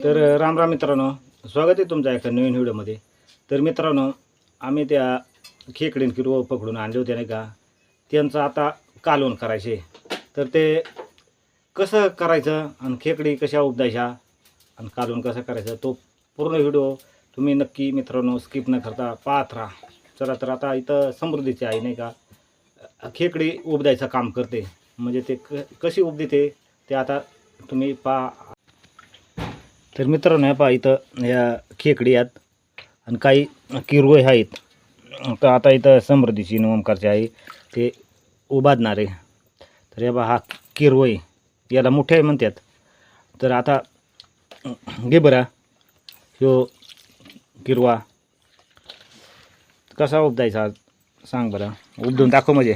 तर राम राम मित्रांनो, स्वागत आहे तुमच्या एका नवीन व्हिडिओमध्ये. तर मित्रांनो, आम्ही त्या खेकडीन किरवं पकडून आणले होते नाही का, त्यांचं आता कालवण करायचे. तर ते कसं करायचं आणि खेकडी कशा उपदायच्या आणि कालवण कसं करायचं, तो पूर्ण व्हिडिओ तुम्ही नक्की मित्रांनो स्किप न करता पाहत राहा. चला तर आता इथं समृद्धीची आई नाही का खेकडी उपदायचं काम करते. म्हणजे ते कशी उपदेते ते आता तुम्ही पहा. तर मित्रांनो हे पहा, इथं या खेकडी आहेत आणि काही किरवळ आहेत. तर आता इथं समृद्धीची ओमकारची आहे ते उभारणार आहे. तर हे पहा, हा किरवळ याला मोठे म्हणतात. तर आता घे बरा ह्यो किरवा कसा उपदायचा सांग बरं, उपदून दाखव म्हणजे.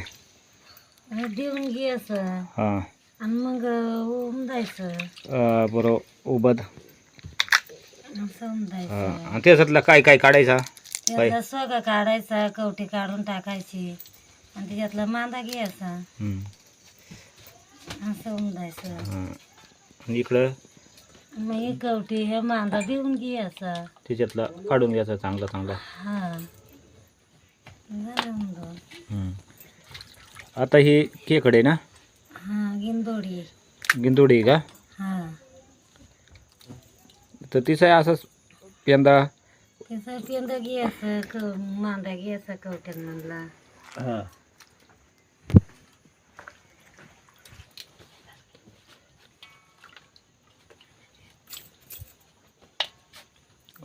देऊन घे असं हां आणि मग उमदायचं बरोबर उबद. असं उमदायचं. आणि त्याच्यातला काय काय काढायचा, काय त्याचा सोगा काढायचा, कवटी काढून टाकायची आणि त्याच्यातला मांदा घ्यायचा असं उमदायचं. आणि इकडं मग ही कवटी हे मांदा देऊन घ्यायचा. त्याच्यातला काढून घ्यायचा चांगला चांगला. हा झालं उमदून. आता ही खेकडे ना, हा गिंदोडी. गिंदोडी का? हा तर तिचं आहे असंच पेंदा. त्याचं पेंदा घ्यायचं, मांदा घ्यायचा कवट्यांमधला. हां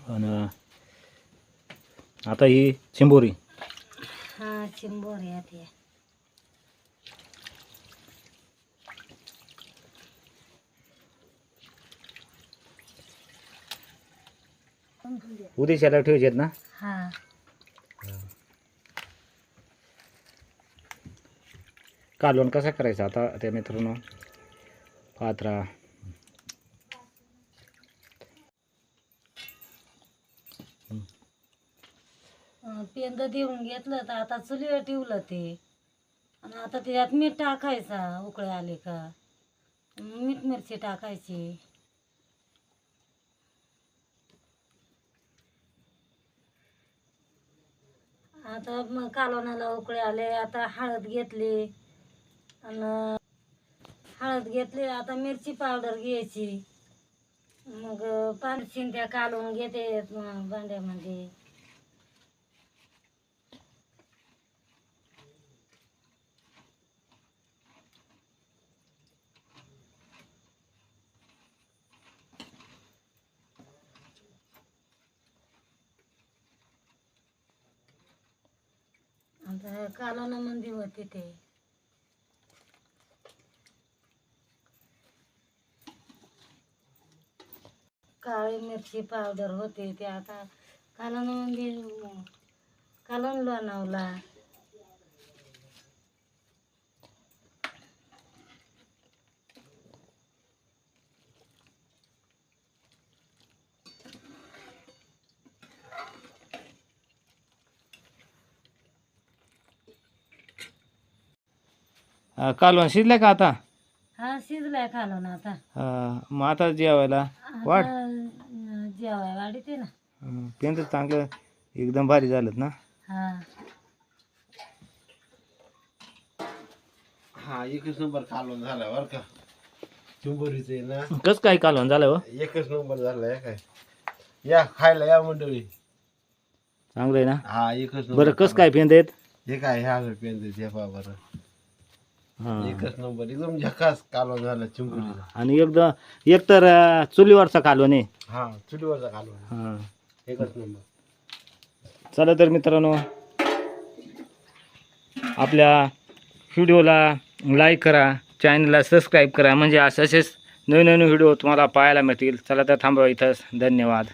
आणि आता ही चिंबोरी. हा चिंबोरी आहे. उद्याच्याला ठेवायचे ना. हा कालवण कसं करायचं आता त्या मित्रांनो पाहत राहा. पेंदा देऊन घेतलं तर आता चुलीवर ठेवलं ते. आणि आता त्याच्यात मीठ टाकायचा, उकळे आले का मीठ मिरची टाकायची. आता मग कालवणाला उकळे आले, आता हळद घेतली आणि हळद घेतली. आता मिरची पावडर घ्यायची. मग पाणी त्या कालवून घेते भांड्यामध्ये. आता कालवणामध्ये होते ते. काळी मिरची पावडर होते ते. आता कालवणामध्ये कालवण बनवला. कालवण शिजलं का आता? हा शिजलाय कालवण. आता मग आता जेवायला वाढ. जेवाय वाढते ना. पेंद चांगलं एकदम भारी झालं ना. हा हा एकच नंबर कालवण झाला बरं का. चिंबोरीचं आहे ना, कसं काय कालवण झालं हो? एकच नंबर झालाय काय. या खायला या मंडळी. चांगलं आहे ना. हा एकच नंबर. बरं कसं काय पेंद आहेत? हे काय ह्या पेंद हे पहा बरं. हां एकच नंबर एकदम झकास कालवण झाला चिंबोरीचा. आणि एकदा एकतर चुलीवरचा कालवण आहे. हा चुलीवरचा कालवण हां एकच नंबर. चला तर मित्रांनो, आपल्या व्हिडिओला लाईक करा, चॅनलला सबस्क्राईब करा, म्हणजे असेच नवीन नवीन व्हिडिओ तुम्हाला पाहायला मिळतील. चला तर थांबवा इथंच. धन्यवाद.